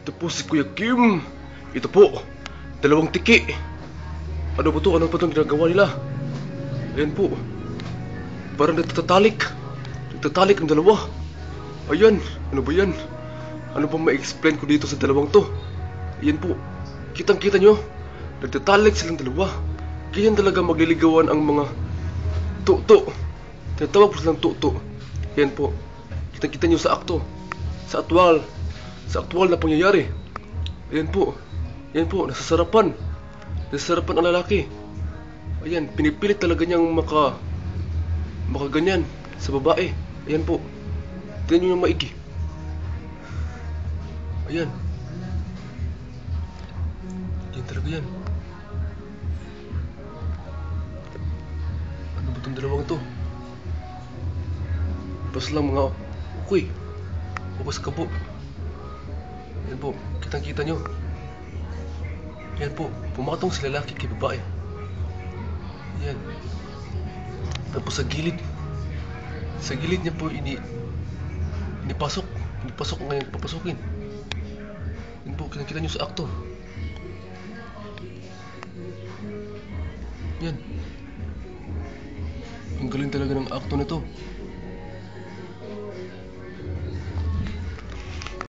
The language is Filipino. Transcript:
Ito po si Kuya Kim. Ito po, dalawang tiki. Ano ba to? Ano ba itong ginagawa nila? Ayan po. Parang nagtatalik. Nagtatalik ang dalawa. Ayan, ano ba yan? Ano ba ma-explain ko dito sa dalawang to? Ayan po, kitang-kita nyo. Nagtatalik silang dalawa. Ganyan talaga magliligawan ang mga tuto. Tinatawag po silang tuto. Ayan po, kitang-kita nyo sa akto. Sa aktual na pangyayari. Ayan po, nasasarapan ang lalaki. Ayan, pinipilit talaga niyang makaganyan sa babae. Ayan po, tingnan nyo yung maigi. Ayan talaga yan. Ano ba itong dalawang to? Bas lang mga ukoy. Bukas ka po. Ayan po, kitang-kita nyo. Ayan po, pumakatong si lalaki kay babae. Ayan. Tapos sa gilid niya po inipasok ngayon papasukin. Ayan po, kitang-kita nyo sa akto. Yan. Ang galing talaga ng akto nito.